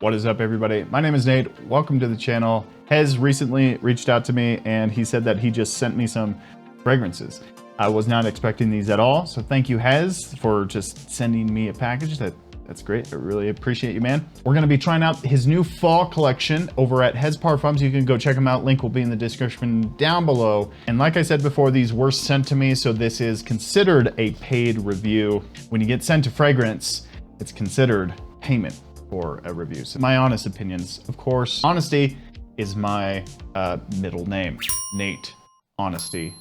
What is up, everybody? My name is Nate. Welcome to the channel. Hez recently reached out to me and he said that he just sent me some fragrances. I was not expecting these at all, so thank you, Hez, for just sending me a package. That's great. I really appreciate you, man. We're gonna be trying out his new fall collection over at Hez Parfums. You can go check him out. Link will be in the description down below. And like I said before, these were sent to me, so this is considered a paid review. When you get sent a fragrance, it's considered payment for a review. So my honest opinions, of course, honesty is my middle name, Nate, honesty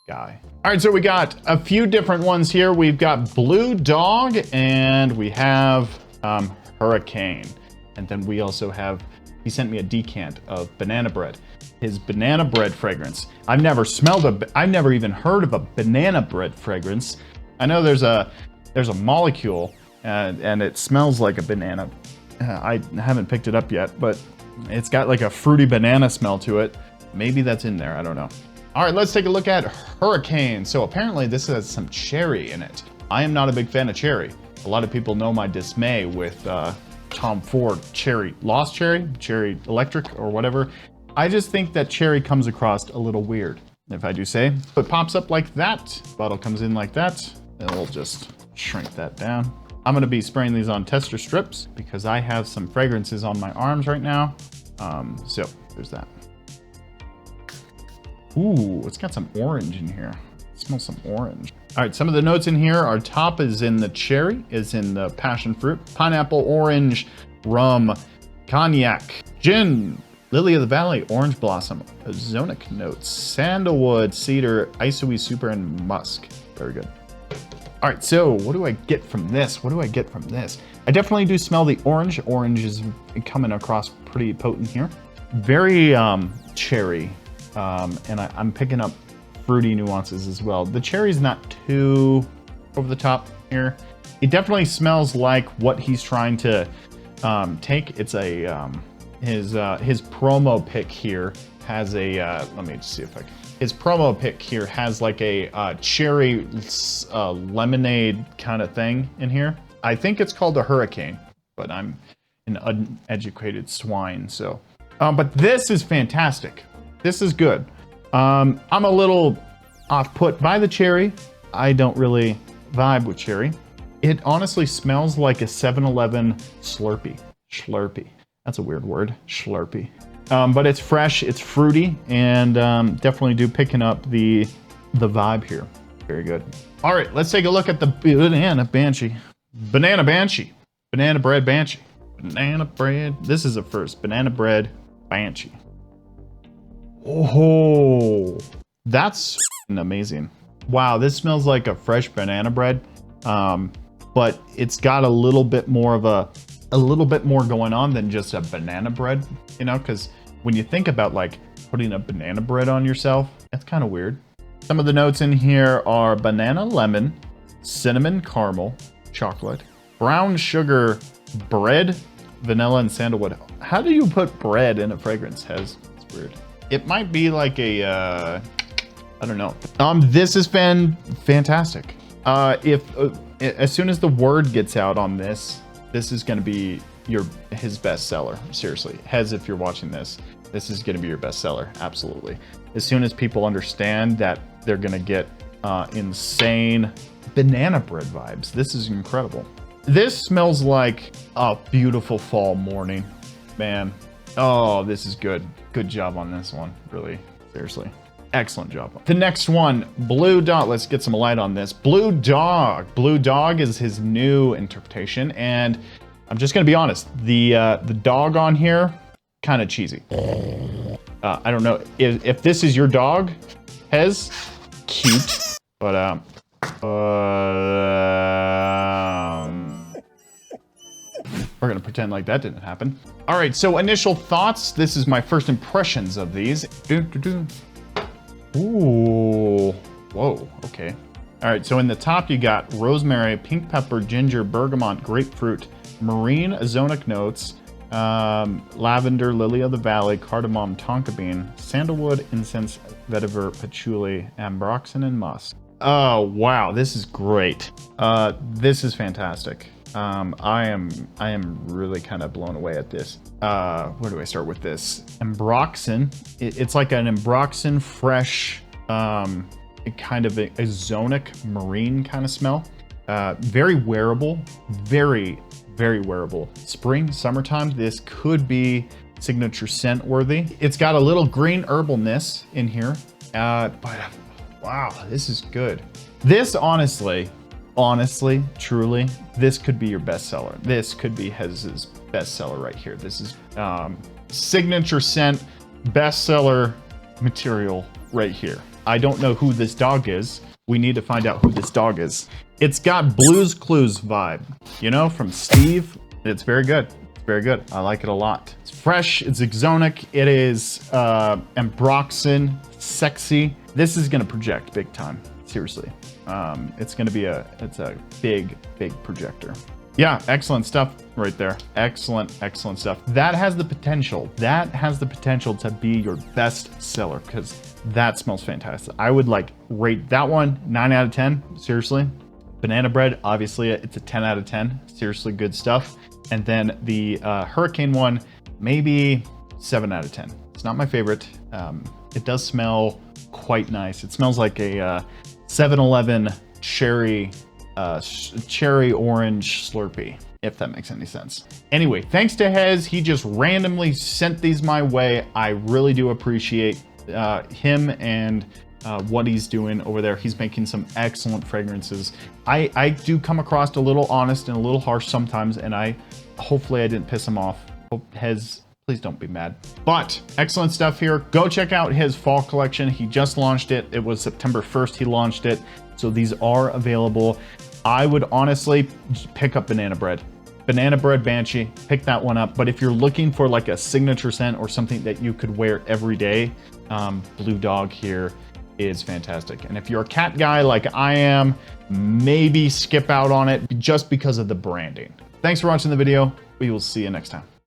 guy. All right, so we got a few different ones here. We've got Blue Dog and we have Hurricane. And then we also have, he sent me a decant of Banana Bread, his Banana Bread fragrance. I've never even heard of a Banana Bread fragrance. I know there's a molecule and it smells like a banana. I haven't picked it up yet, but it's got like a fruity banana smell to it. Maybe that's in there, I don't know. All right, let's take a look at Hurricane. So apparently this has some cherry in it. I am not a big fan of cherry. A lot of people know my dismay with Tom Ford cherry, Lost Cherry, Cherry Electric or whatever. I just think that cherry comes across a little weird, if I do say. It pops up like that, bottle comes in like that, and we'll just shrink that down. I'm gonna be spraying these on tester strips because I have some fragrances on my arms right now. So there's that. Ooh, it's got some orange in here. It smells some orange. All right, some of the notes in here, our top is in the cherry, is in the passion fruit, pineapple, orange, rum, cognac, gin, lily of the valley, orange blossom, ozonic notes, sandalwood, cedar, isoe super, and musk. Very good. All right, so what do I get from this? What do I get from this? I definitely do smell the orange. Orange is coming across pretty potent here. Very cherry, and I'm picking up fruity nuances as well. The cherry's not too over the top here. It definitely smells like what he's trying to take. It's a, his promo pick here has a, let me just see if I can. His promo pick here has like a cherry lemonade kind of thing in here. I think it's called a Hurricane, but I'm an uneducated swine, so. But this is fantastic. This is good. I'm a little off-put by the cherry. I don't really vibe with cherry. It honestly smells like a 7-Eleven Slurpee. Schlurpee. That's a weird word, Schlurpee. But it's fresh, it's fruity, and definitely do picking up the vibe here. Very good. All right, let's take a look at the Banana Banshee. Banana Banshee. Banana Bread Banshee. Banana Bread. This is a first. Banana Bread Banshee. Oh, that's amazing. Wow, this smells like a fresh banana bread, but it's got a little bit more going on than just a banana bread, you know, because when you think about like putting a banana bread on yourself, that's kind of weird. Some of the notes in here are banana lemon, cinnamon caramel, chocolate, brown sugar, bread, vanilla, and sandalwood. How do you put bread in a fragrance, Hez? It's weird. It might be like a, I don't know. This has been fantastic. As soon as the word gets out on this is going to be his best seller. Seriously, Hez, if you're watching this is going to be your best seller. Absolutely. As soon as people understand that they're going to get insane banana bread vibes. This is incredible. This smells like a beautiful fall morning, man. Oh, this is good. Good job on this one. Really, seriously. Excellent job. The next one, Blue Dog. Let's get some light on this. Blue Dog. Blue Dog is his new interpretation, and I'm just gonna be honest. The dog on here, kind of cheesy. I don't know if this is your dog, Hez. Cute, but we're gonna pretend like that didn't happen. All right, so initial thoughts. This is my first impressions of these. Ooh, whoa, okay. All right, so in the top you got rosemary, pink pepper, ginger, bergamot, grapefruit, marine ozonic notes, lavender, lily of the valley, cardamom, tonka bean, sandalwood, incense, vetiver, patchouli, ambroxan, and musk. Oh, wow, this is great. This is fantastic. I am really kind of blown away at this. Where do I start with this? Ambroxan. It's like an Ambroxan fresh, kind of a ozonic marine kind of smell. Very wearable, very wearable. Spring, summertime, this could be signature scent worthy. It's got a little green herbalness in here, but wow, this is good. This honestly, truly, this could be your bestseller. This could be Hez's bestseller right here. This is signature scent bestseller material right here. I don't know who this dog is. We need to find out who this dog is. It's got Blue's Clues vibe, you know, from Steve. It's very good. It's very good. I like it a lot. It's fresh. It's exonic. It is Ambroxan, sexy. This is gonna project big time. Seriously. It's gonna be it's a big projector. Yeah, excellent stuff right there. Excellent stuff. That has the potential. To be your best seller because that smells fantastic. I would like rate that one 9 out of 10. Seriously. Banana bread, obviously it's a 10 out of 10. Seriously good stuff. And then the hurricane one, maybe 7 out of 10. It's not my favorite. It does smell quite nice. It smells like a 7-Eleven cherry orange Slurpee, if that makes any sense. Anyway, thanks to Hez. He just randomly sent these my way. I really do appreciate him and what he's doing over there. He's making some excellent fragrances. I do come across a little honest and a little harsh sometimes, and hopefully I didn't piss him off. Hez, please don't be mad. But excellent stuff here. Go check out his fall collection. He just launched it. It was September 1st he launched it. So these are available. I would honestly pick up Banana Bread. Banana Bread Banshee, pick that one up. But if you're looking for like a signature scent or something that you could wear every day, Blue Dog here is fantastic. And if you're a cat guy like I am, maybe skip out on it just because of the branding. Thanks for watching the video. We will see you next time.